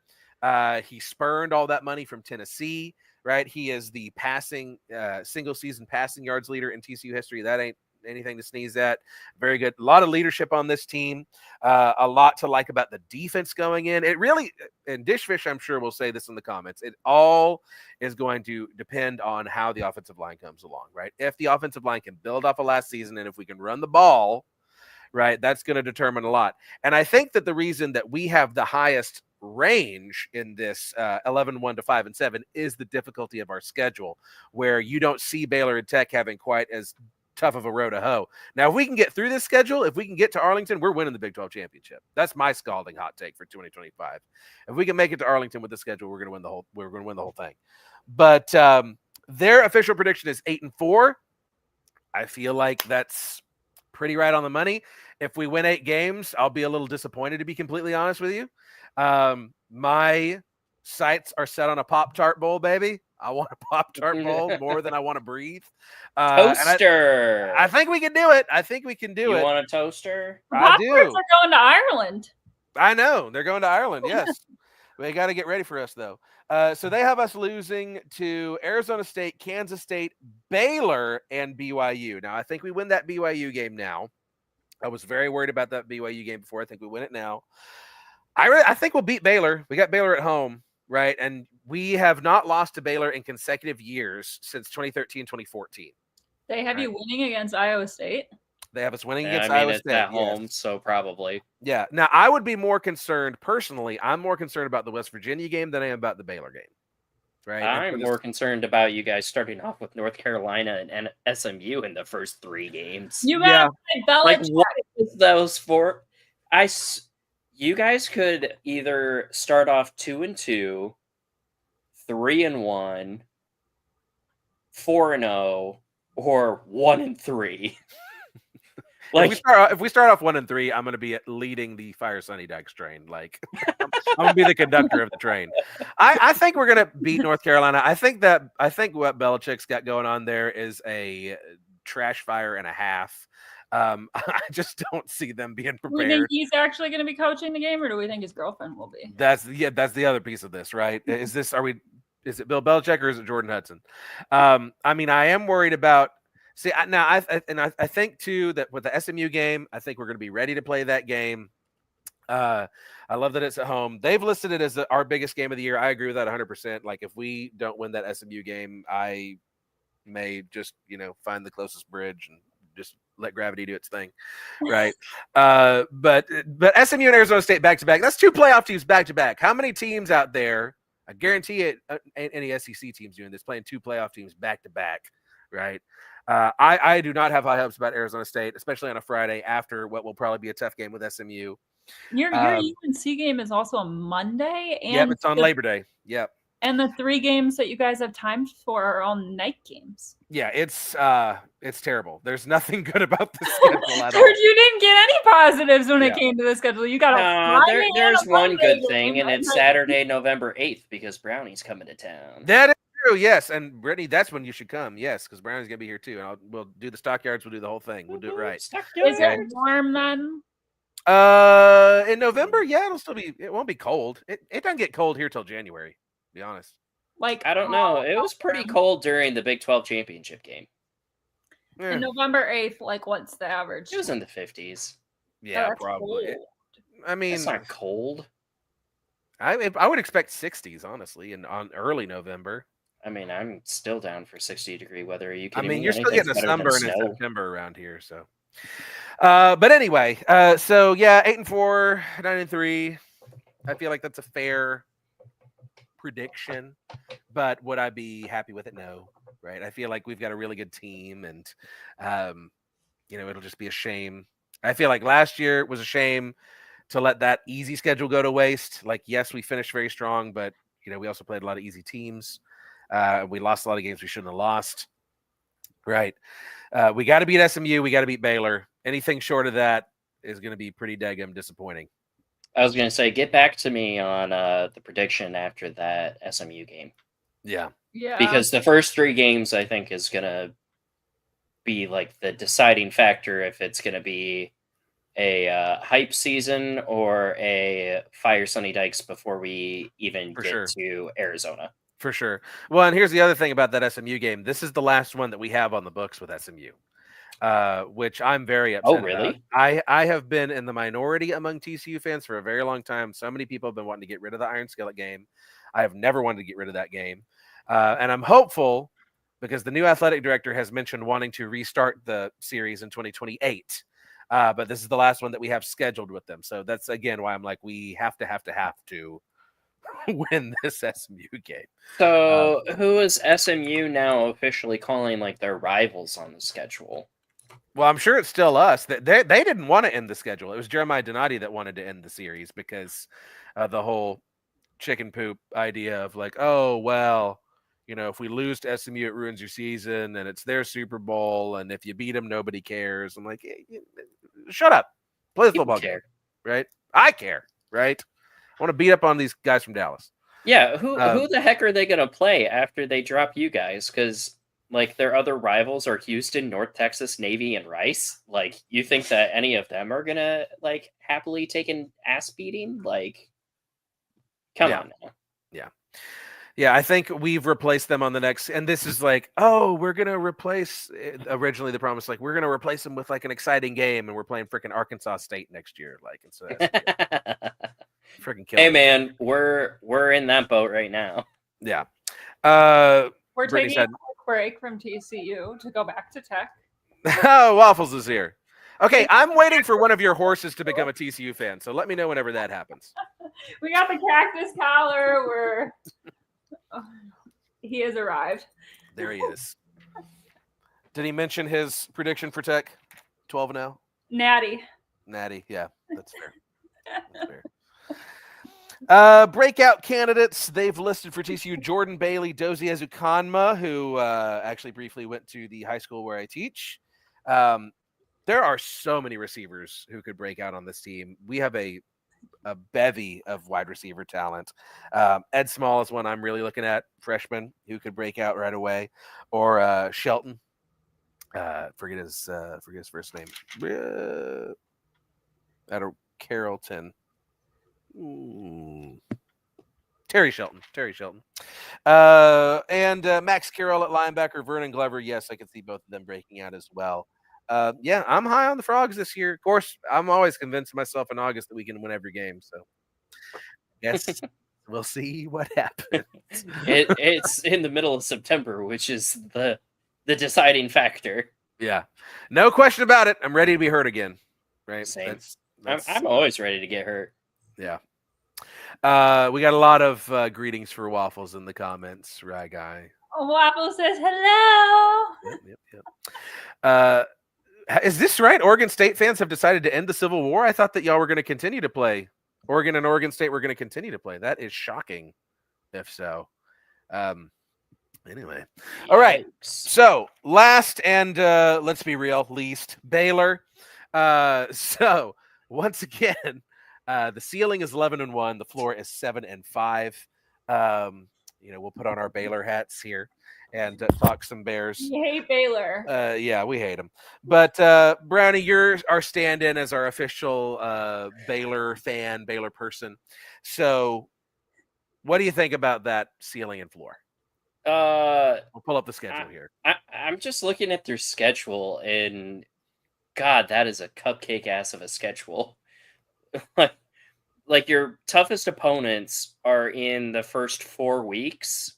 He spurned all that money from Tennessee, right? He is the single season passing yards leader in TCU history. That ain't anything to sneeze at. Very good. A lot of leadership on this team. A lot to like about the defense going in. It really, and Dishfish, I'm sure, will say this in the comments. It all is going to depend on how the offensive line comes along, right? If the offensive line can build off of last season, and if we can run the ball, right, that's going to determine a lot. And I think that the reason that we have the highest range in this 11-1 to 5-7 is the difficulty of our schedule, where you don't see Baylor and Tech having quite as tough of a road to hoe. Now, if we can get through this schedule, if we can get to Arlington, we're winning the Big 12 championship. That's my scalding hot take for 2025. If we can make it to Arlington with the schedule, we're going to win the whole thing. But their official prediction is 8-4. I feel like that's pretty right on the money. If we win 8 games, I'll be a little disappointed, to be completely honest with you. My sights are set on a Pop-Tart bowl, baby. I want a Pop-Tart bowl more than I want to breathe. And Toaster. I think we can do it. I think we can do you it. want a toaster? The I Pop-Tarts do. are going to Ireland. I know. They're going to Ireland, yes. They got to get ready for us, though. So they have us losing to Arizona State, Kansas State, Baylor, and BYU. Now, I think we win that BYU game now. I was very worried about that BYU game before. I think we win it now. I think we'll beat Baylor. We got Baylor at home, right? And we have not lost to Baylor in consecutive years since 2013, 2014. They have you winning against Iowa State. They have us winning Yeah, against I mean, Iowa it's State. at home, so probably. Yeah. Now, I would be more concerned, personally, I'm more concerned about the West Virginia game than I am about the Baylor game. Right? I'm more concerned about you guys starting off with North Carolina and SMU in the first 3 games. You got like what is those for? You guys could either start off 2-2, 3-1, 4-0, or 1-3. Like if we start off 1-3, I'm going to be leading the Fire Sunny Dykes train. Like I'm going to be the conductor of the train. I think we're going to beat North Carolina. I think what Belichick's got going on there is a trash fire and a half. I just don't see them being prepared. Do we think he's actually going to be coaching the game, or do we think his girlfriend will be? That's the other piece of this, right? Is it Bill Belichick or is it Jordan Hudson? I mean, I am worried about. See, I think too that with the SMU game, I think we're going to be ready to play that game. I love that it's at home. They've listed it as our biggest game of the year. I agree with that 100%. Like if we don't win that SMU game, I may just find the closest bridge and just let gravity do its thing, right? But SMU and Arizona State back to back. That's 2 playoff teams back to back. How many teams out there? I guarantee it. Any SEC teams doing this, playing 2 playoff teams back to back, right? I do not have high hopes about Arizona State, especially on a Friday after what will probably be a tough game with SMU. Your UNC game is also a Monday, and yep, it's on Labor Day. Yep. And the 3 games that you guys have time for are all night games. Yeah, it's terrible. There's nothing good about the schedule at all. You didn't get any positives when it came to the schedule. You got there's one good thing, and it's Saturday, November 8th, because Brownie's coming to town. That is true, yes. And Brittany, that's when you should come, yes, because Brownie's gonna be here too. And we'll do the stockyards. We'll do the whole thing. We'll do it right. Is it warm then? In November, yeah, it'll still be. It won't be cold. It doesn't get cold here till January. To be honest. Like I don't know. It was pretty cold during the Big 12 championship game. Yeah. And November 8th, like what's the average? It was in the 50s. Yeah, probably. I mean, it's not cold. I would expect 60s, honestly, on early November. I mean, I'm still down for 60-degree weather. Are you kidding me? I mean, me? you're still getting a sunburn in September around here, so. But anyway, so yeah, 8-4, 9-3. I feel like that's a fair prediction, but would I be happy with it? No, right? I feel like we've got a really good team, and it'll just be a shame. I feel like last year was a shame to let that easy schedule go to waste. Like, yes, we finished very strong, but we also played a lot of easy teams. We lost a lot of games we shouldn't have lost. Right? We got to beat SMU. We got to beat Baylor. Anything short of that is going to be pretty daggum disappointing. I was going to say, get back to me on the prediction after that SMU game. Yeah. Because the first 3 games, I think, is going to be like the deciding factor if it's going to be a hype season or a Fire Sunny Dykes before we even get to Arizona. For sure. Well, and here's the other thing about that SMU game. This is the last one that we have on the books with SMU. Which I'm very upset Oh, really? about. I have been in the minority among TCU fans for a very long time. So many people have been wanting to get rid of the Iron Skillet game. I have never wanted to get rid of that game. And I'm hopeful because the new athletic director has mentioned wanting to restart the series in 2028. But this is the last one that we have scheduled with them. So that's, again, why I'm like, we have to win this SMU game. So who is SMU now officially calling like their rivals on the schedule? Well, I'm sure it's still us. They didn't want to end the schedule. It was Jeremiah Donati that wanted to end the series because the whole chicken poop idea of like, oh, well, if we lose to SMU, it ruins your season and it's their Super Bowl. And if you beat them, nobody cares. I'm like, hey, shut up. Play the football game, right? I care, right? I want to beat up on these guys from Dallas. Yeah, who the heck are they gonna play after they drop you guys? Because like their other rivals are Houston, North Texas, Navy, and Rice. Like, you think that any of them are gonna like happily take an ass beating? Like, come on now. Yeah, I think we've replaced them on the next, and this is like, oh, we're gonna replace. Originally, the promise like we're gonna replace them with like an exciting game, and we're playing freaking Arkansas State next year. Like, and so that's freaking killing. Hey man, we're in that boat right now. Yeah. We're Brittany taking said- a quick break from TCU to go back to Tech. Oh, Waffles is here. Okay, I'm waiting for one of your horses to become a TCU fan, so let me know whenever that happens. We got the cactus collar. He has arrived. There he is. Did he mention his prediction for Tech? 12-0? Natty. Yeah, that's fair. That's fair. Breakout candidates they've listed for TCU: Jordan Bailey, Dozie Ezukanma, who actually briefly went to the high school where I teach. There are so many receivers who could break out on this team. We have a bevy of wide receiver talent. Ed Small is one I'm really looking at, freshman who could break out right away, or Shelton. Forget his first name. Out of Carrollton. Terry Shelton. And Max Carroll at linebacker, Vernon Glover. Yes, I can see both of them breaking out as well. Yeah, I'm high on the Frogs this year. Of course, I'm always convinced myself in August that we can win every game. So, yes, we'll see what happens. It's in the middle of September, which is the deciding factor. Yeah, no question about it. I'm ready to be hurt again. Right? Same. That's I'm always ready to get hurt. Yeah. We got a lot of greetings for Waffles in the comments, right, guy? Waffle says hello. Yep. Is this right? Oregon State fans have decided to end the Civil War? I thought that y'all were going to continue to play. Oregon and Oregon State were going to continue to play. That is shocking, if so. Anyway. All right. So, last and let's be real, least, Baylor. So, once again, the ceiling is 11-1. The floor is 7-5. We'll put on our Baylor hats here and talk some Bears. You hate Baylor. Yeah, we hate them. But Brownie, you're our stand-in as our official Baylor fan, Baylor person. So, what do you think about that ceiling and floor? We'll pull up the schedule here. I'm just looking at their schedule, and God, that is a cupcake ass of a schedule. Like your toughest opponents are in the first 4 weeks,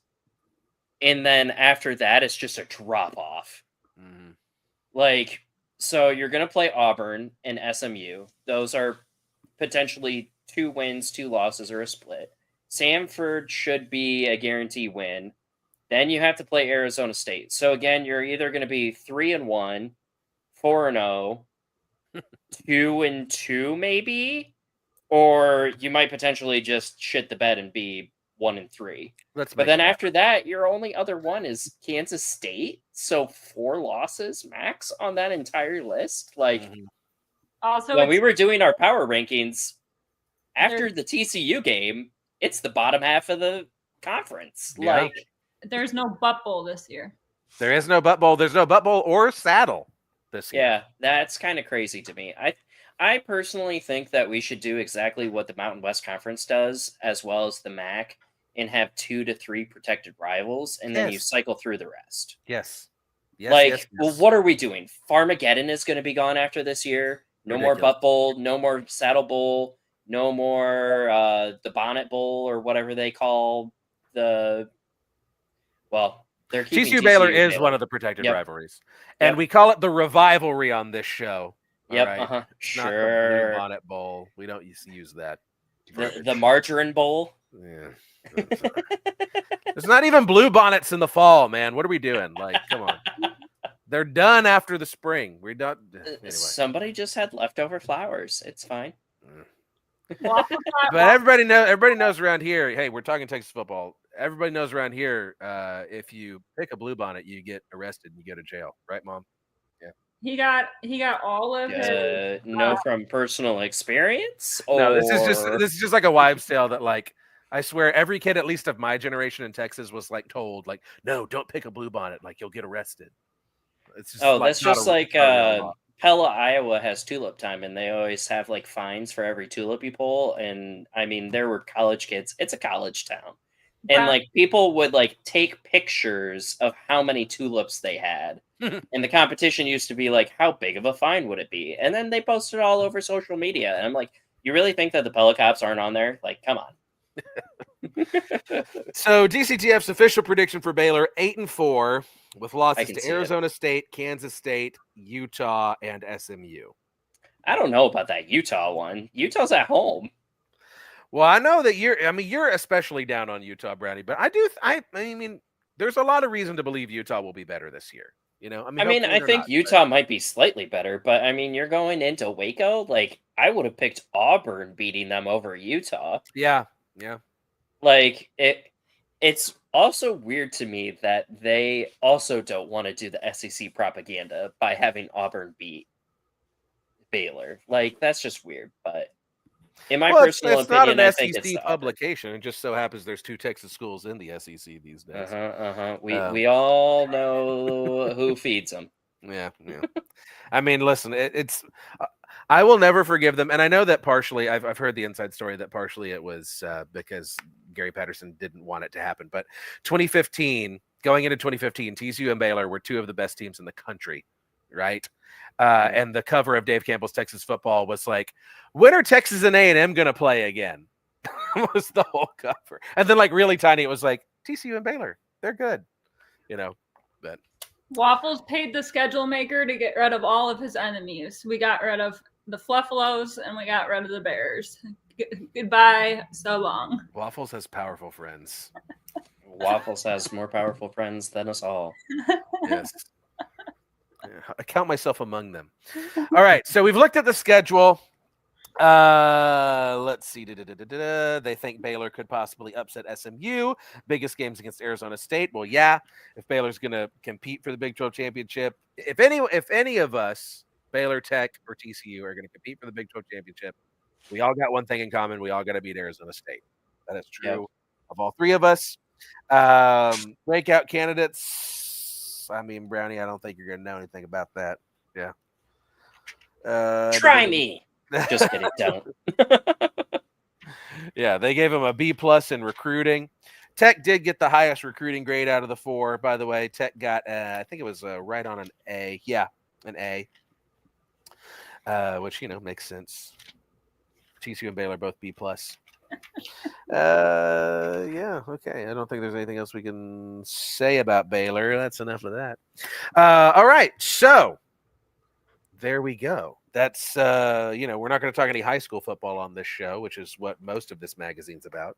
and then after that, it's just a drop off. Mm-hmm. Like, so you're gonna play Auburn and SMU. Those are potentially 2 wins, 2 losses, or a split. Samford should be a guarantee win. Then you have to play Arizona State. So again, you're either going to be 3-1, 4-0, 2-2 maybe, or you might potentially just shit the bed and be 1-3. But then after that, your only other one is Kansas State. So 4 losses max on that entire list. Like, also, when we were doing our power rankings after the TCU game, it's the bottom half of the conference. Yeah. Like, there's no butt bowl this year. There is no butt bowl. There's no butt bowl or saddle this year. Yeah, that's kind of crazy to me. I personally think that we should do exactly what the Mountain West Conference does, as well as the MAC, and have 2 to 3 protected rivals, and then you cycle through the rest. Yes. Well, what are we doing? Farmageddon is going to be gone after this year. No more butt bowl, no more saddle bowl, no more the bonnet bowl or whatever they call the. Well, they're keeping TCU Baylor is one of the protected rivalries, and we call it the revivalry on this show. Yep. Right? Sure. Not the Blue Bonnet Bowl. We don't use that. The margarine bowl. Yeah. There's not even blue bonnets in the fall, man. What are we doing? Like, come on. They're done after the spring. We're done. Anyway. Somebody just had leftover flowers. It's fine. But everybody knows around here. Hey, we're talking Texas football. Everybody knows around here. If you pick a blue bonnet, you get arrested and you go to jail, right, Mom? Yeah. He got all of his. No, from personal experience. No, this is just like a wives' tale that like I swear every kid, at least of my generation in Texas, was like told, like, no, don't pick a bluebonnet, like you'll get arrested. It's just Oh, like that's just like it's not a real law. Pella, Iowa has tulip time, and they always have like fines for every tulip you pull. And I mean, there were college kids. It's a college town, and like people would like take pictures of how many tulips they had. And the competition used to be like, how big of a fine would it be? And then they posted all over social media, and I'm like, you really think that the Pella cops aren't on there? Like, come on. So DCTF's official prediction for Baylor 8-4 with losses can to see it. Arizona State, Kansas State, Utah, and SMU. I don't know about that Utah one. Utah's at home. Well, I know that you're especially down on Utah, Brownie, but I mean, there's a lot of reason to believe Utah will be better this year. You know, I mean, I think Utah might be slightly better, but I mean, you're going into Waco. Like, I would have picked Auburn beating them over Utah. Yeah. Like, it's also weird to me that they also don't want to do the SEC propaganda by having Auburn beat Baylor. Like, that's just weird. But in my personal it's opinion, not I an think it's SEC publication. It just so happens there's 2 Texas schools in the SEC these days. We all know who feeds them. Yeah. I mean, listen, it's I will never forgive them, and I know that partially I've heard the inside story that partially it was because Gary Patterson didn't want it to happen. But 2015, going into 2015, TCU and Baylor were 2 of the best teams in the country, right? And the cover of Dave Campbell's Texas Football was like, when are Texas and A&M going to play again? Was the whole cover. And then like really tiny, it was like, TCU and Baylor, they're good. You know, but Waffles paid the schedule maker to get rid of all of his enemies. We got rid of the Fluffalos and we got rid of the Bears. Goodbye, so long. Waffles has powerful friends. Waffles has more powerful friends than us all. Yes. I count myself among them. All right, so we've looked at the schedule. Let's see. They think Baylor could possibly upset SMU. Biggest games against Arizona State. Well, yeah, if Baylor's going to compete for the Big 12 championship, if any of us, Baylor, Tech, or TCU, are going to compete for the Big 12 championship, we all got one thing in common. We all got to beat Arizona State. That is true of all 3 of us. Breakout candidates. I mean, Brownie, I don't think you're going to know anything about that. Yeah. Try me. Just kidding. Don't. Yeah, they gave him a B+ in recruiting. Tech did get the highest recruiting grade out of the 4, by the way. Tech got, I think it was right on an A. Yeah, an A. Which, makes sense. TCU and Baylor both B+. Yeah, okay. I don't think there's anything else we can say about Baylor. That's enough of that. All right, so there we go. That's we're not going to talk any high school football on this show, which is what most of this magazine's about.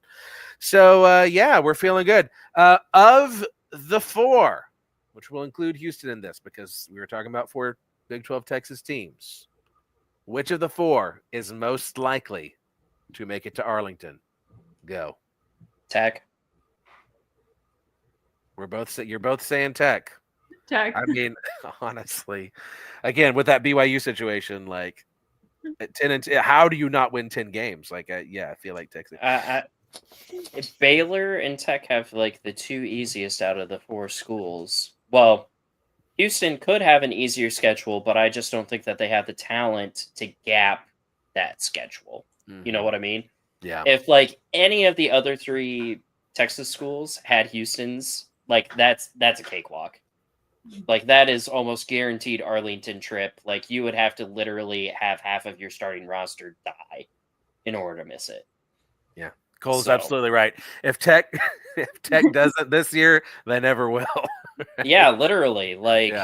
So yeah, we're feeling good. Of the 4, which will include Houston in this because we were talking about 4 Big 12 Texas teams, which of the 4 is most likely to make it to Arlington? Go. Tech. You're both saying Tech. Tech. I mean, honestly, again, with that BYU situation, like 10-10, how do you not win 10 games? Like, I feel like Texas. If Baylor and Tech have like the 2 easiest out of the 4 schools. Well, Houston could have an easier schedule, but I just don't think that they have the talent to gap that schedule. Mm-hmm. You know what I mean? Yeah. If like any of the other 3 Texas schools had Houston's, like that's a cakewalk. Like that is almost guaranteed Arlington trip. Like you would have to literally have half of your starting roster die in order to miss it. Yeah. Cole's absolutely right. If Tech does it this year, they never will. Right? Yeah, literally. Like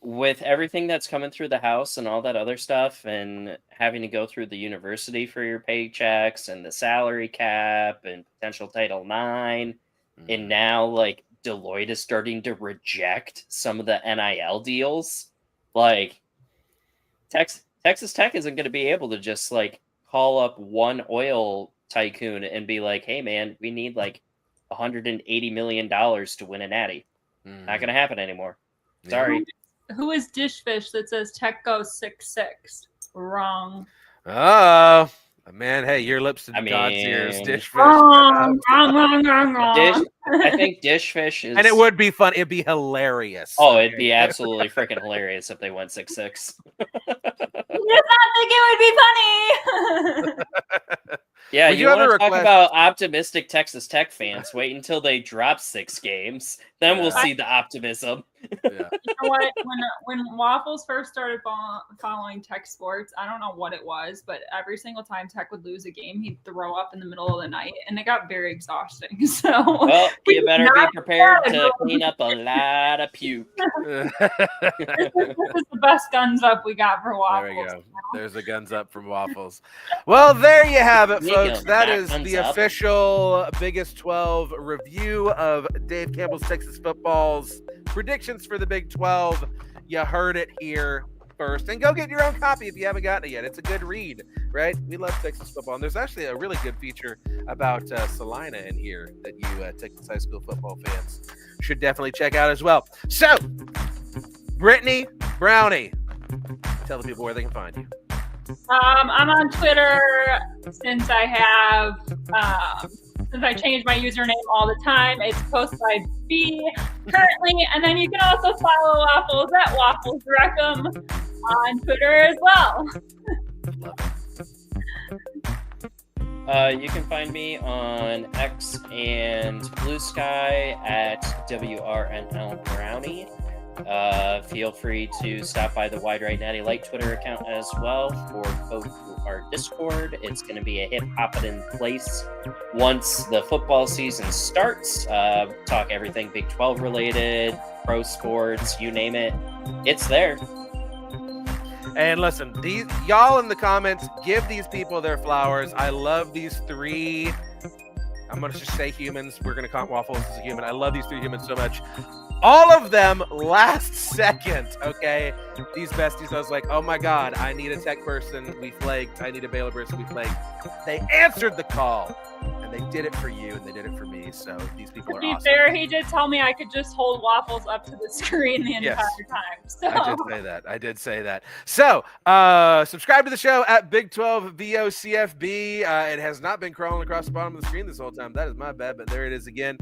with everything that's coming through the house and all that other stuff and having to go through the university for your paychecks and the salary cap and potential Title IX, and now like Deloitte is starting to reject some of the NIL deals. Like Texas Tech isn't going to be able to just like call up one oil tycoon and be like, hey man, we need like $180 million to win a natty. Not going to happen anymore. Sorry. Who is Dishfish that says Tech goes 6-6? Wrong. Oh, Man, hey, your lips to I God's ears, mean- dish fish. Wrong. I think dish fish is. And it would be fun. It'd be hilarious. Oh, it'd be absolutely freaking hilarious if they went 6-6. You did not think it would be funny. Yeah, Would you you ever want to talk request- about optimistic Texas Tech fans? Wait until they drop 6 games, then we'll Yeah. see the optimism. Yeah. You know what? When Waffles first started following Tech sports, I don't know what it was, but every single time Tech would lose a game, he'd throw up in the middle of the night, and it got very exhausting. So Well, you better be not prepared bad. to clean up a lot of puke. this is the best guns up we got for There Waffles. we go. There's the guns up from Waffles. Well, there you have it, Speaking folks. of That not is guns the up. official Biggest 12 review of Dave Campbell's Texas Football's predictions for the Big 12. You heard it here first. And go get your own copy if you haven't gotten it yet. It's a good read, right? We love Texas football. And there's actually a really good feature about Salina in here that you Texas high school football fans should definitely check out as well. So, Brittany Brownie, tell the people where they can find you. I'm on Twitter since I changed my username all the time. It's posted by B currently, and then you can also follow Waffles at Waffles Reckham on Twitter as well. You can find me on X and Blue Sky at WRNL Brownie. Feel free to stop by the Wide Right Natty Light Twitter account as well, or go to our Discord. It's going to be a hip-hopping place once the football season starts. Talk everything Big 12 related, pro sports, you name it. It's there. And listen, these y'all in the comments, give these people their flowers. I love these three. I'm going to just say humans. We're going to count Waffles as a human. I love these three humans so much. All of them last second, okay? These besties, I was like, oh my God, I need a Tech person. We flaked. I need a Baylor person. We flaked. They answered the call, and they did it for you, and they did it for me. So these people To are be awesome. fair, he did tell me I could just hold Waffles up to the screen the entire Yes. time. So I did say that. So, subscribe to the show at Big 12 VOCFB. It has not been crawling across the bottom of the screen this whole time. That is my bad, but there it is again.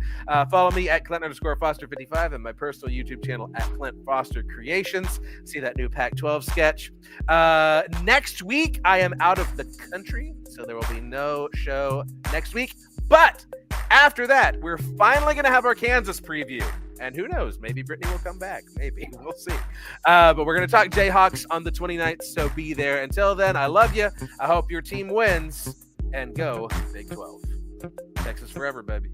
Follow me at Clint_Foster55 and my personal YouTube channel at Clint Foster Creations. See that new Pac-12 sketch. Next week, I am out of the country, so there will be no show next week. But after that, we're finally going to have our Kansas preview. And who knows? Maybe Brittany will come back. Maybe. We'll see. But we're going to talk Jayhawks on the 29th, so be there. Until then, I love you. I hope your team wins. And go Big 12. Texas forever, baby.